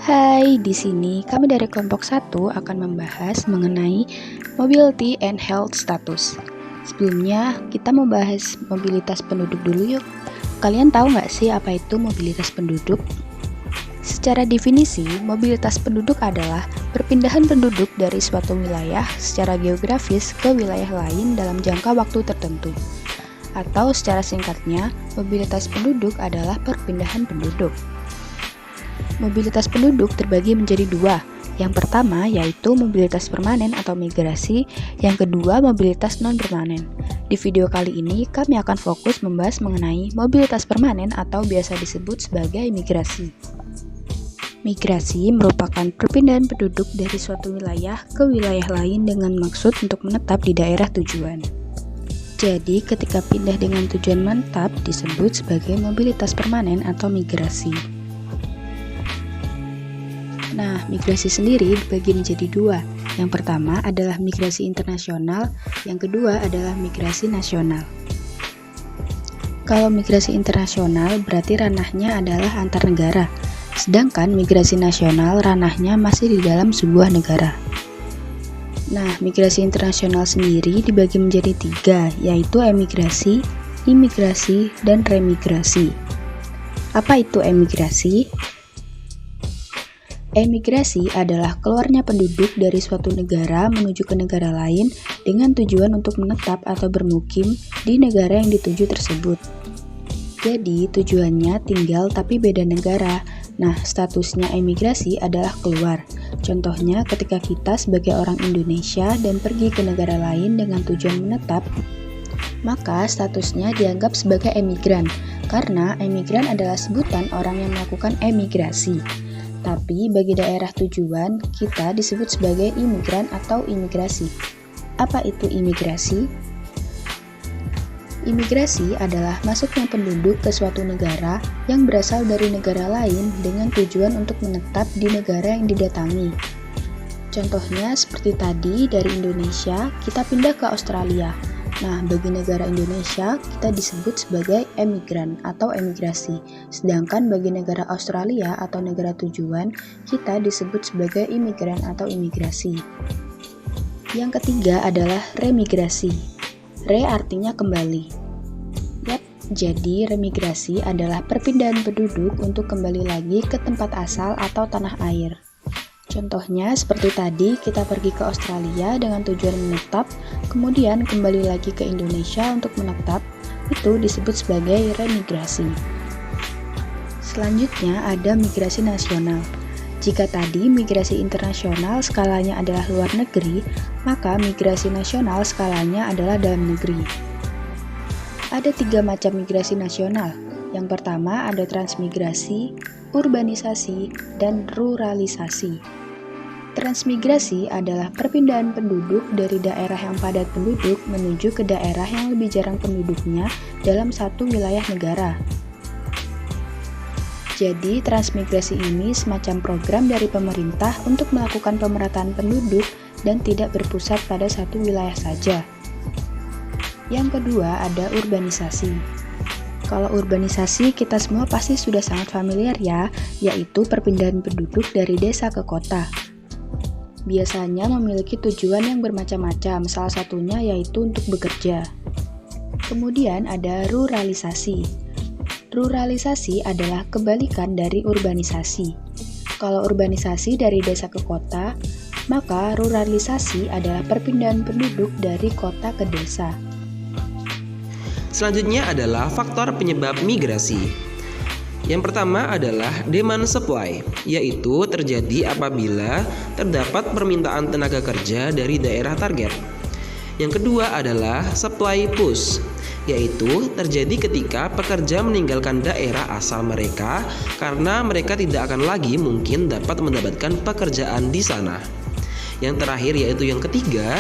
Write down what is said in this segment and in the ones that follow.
Hai, di sini kami dari kelompok 1 akan membahas mengenai mobility and health status. Sebelumnya, kita membahas mobilitas penduduk dulu yuk. Kalian tahu nggak sih apa itu mobilitas penduduk? Secara definisi, mobilitas penduduk adalah perpindahan penduduk dari suatu wilayah secara geografis ke wilayah lain dalam jangka waktu tertentu. Atau secara singkatnya, mobilitas penduduk adalah perpindahan penduduk. Mobilitas penduduk terbagi menjadi dua. Yang pertama yaitu mobilitas permanen atau migrasi, yang kedua mobilitas non-permanen. Di video kali ini kami akan fokus membahas mengenai mobilitas permanen atau biasa disebut sebagai migrasi. Migrasi merupakan perpindahan penduduk dari suatu wilayah ke wilayah lain dengan maksud untuk menetap di daerah tujuan. Jadi ketika pindah dengan tujuan menetap disebut sebagai mobilitas permanen atau migrasi. Nah, migrasi sendiri dibagi menjadi dua. Yang pertama adalah migrasi internasional, yang kedua adalah migrasi nasional. Kalau migrasi internasional berarti ranahnya adalah antar negara, sedangkan migrasi nasional ranahnya masih di dalam sebuah negara. Nah, migrasi internasional sendiri dibagi menjadi tiga, yaitu emigrasi, imigrasi, dan remigrasi. Apa itu emigrasi? Emigrasi adalah keluarnya penduduk dari suatu negara menuju ke negara lain dengan tujuan untuk menetap atau bermukim di negara yang dituju tersebut. Jadi, tujuannya tinggal tapi beda negara. Nah, statusnya emigrasi adalah keluar. Contohnya ketika kita sebagai orang Indonesia dan pergi ke negara lain dengan tujuan menetap, maka statusnya dianggap sebagai emigran, karena emigran adalah sebutan orang yang melakukan emigrasi. Tapi bagi daerah tujuan, kita disebut sebagai imigran atau imigrasi. Apa itu imigrasi? Imigrasi adalah masuknya penduduk ke suatu negara yang berasal dari negara lain dengan tujuan untuk menetap di negara yang didatangi. Contohnya seperti tadi dari Indonesia, kita pindah ke Australia. Nah, bagi negara Indonesia, kita disebut sebagai emigran atau emigrasi. Sedangkan bagi negara Australia atau negara tujuan, kita disebut sebagai imigran atau imigrasi. Yang ketiga adalah remigrasi. Re artinya kembali. Yap, jadi remigrasi adalah perpindahan penduduk untuk kembali lagi ke tempat asal atau tanah air. Contohnya seperti tadi kita pergi ke Australia dengan tujuan menetap, kemudian kembali lagi ke Indonesia untuk menetap, itu disebut sebagai remigrasi. Selanjutnya ada migrasi nasional. Jika tadi migrasi internasional skalanya adalah luar negeri, maka migrasi nasional skalanya adalah dalam negeri. Ada 3 macam migrasi nasional. Yang pertama ada transmigrasi, urbanisasi, dan ruralisasi. Transmigrasi adalah perpindahan penduduk dari daerah yang padat penduduk menuju ke daerah yang lebih jarang penduduknya dalam satu wilayah negara. Jadi, transmigrasi ini semacam program dari pemerintah untuk melakukan pemerataan penduduk dan tidak berpusat pada satu wilayah saja. Yang kedua ada urbanisasi. Kalau urbanisasi kita semua pasti sudah sangat familiar ya, yaitu perpindahan penduduk dari desa ke kota. Biasanya memiliki tujuan yang bermacam-macam, salah satunya yaitu untuk bekerja. Kemudian ada ruralisasi. Ruralisasi adalah kebalikan dari urbanisasi. Kalau urbanisasi dari desa ke kota, maka ruralisasi adalah perpindahan penduduk dari kota ke desa. Selanjutnya adalah faktor penyebab migrasi. Yang pertama adalah demand supply, yaitu terjadi apabila terdapat permintaan tenaga kerja dari daerah target. Yang kedua adalah supply push, yaitu terjadi ketika pekerja meninggalkan daerah asal mereka karena mereka tidak akan lagi mungkin dapat mendapatkan pekerjaan di sana. Yang terakhir yaitu yang ketiga,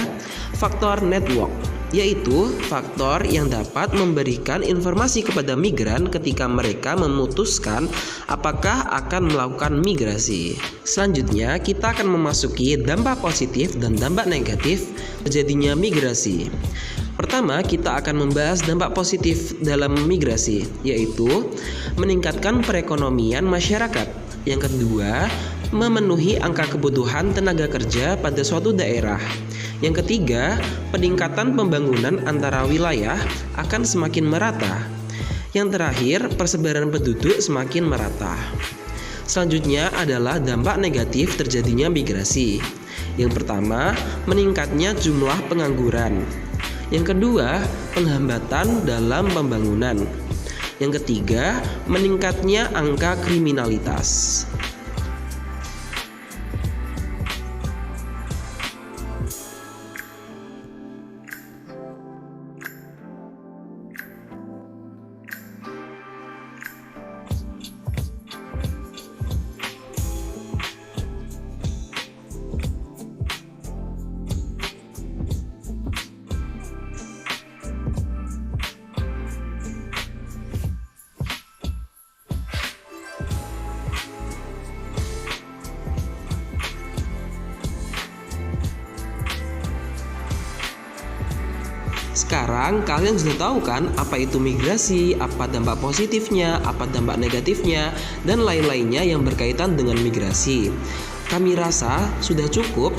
faktor network, yaitu faktor yang dapat memberikan informasi kepada migran ketika mereka memutuskan apakah akan melakukan migrasi. Selanjutnya, kita akan memasuki dampak positif dan dampak negatif terjadinya migrasi. Pertama, kita akan membahas dampak positif dalam migrasi, yaitu meningkatkan perekonomian masyarakat. Yang kedua, memenuhi angka kebutuhan tenaga kerja pada suatu daerah. Yang ketiga, peningkatan pembangunan antara wilayah akan semakin merata. Yang terakhir, persebaran penduduk semakin merata. Selanjutnya adalah dampak negatif terjadinya migrasi. Yang pertama, meningkatnya jumlah pengangguran. Yang kedua, penghambatan dalam pembangunan. Yang ketiga, meningkatnya angka kriminalitas. Sekarang kalian sudah tahu kan apa itu migrasi, apa dampak positifnya, apa dampak negatifnya, dan lain-lainnya yang berkaitan dengan migrasi. Kami rasa sudah cukup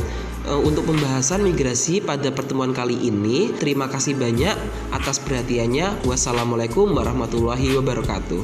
untuk pembahasan migrasi pada pertemuan kali ini. Terima kasih banyak atas perhatiannya. Wassalamualaikum warahmatullahi wabarakatuh.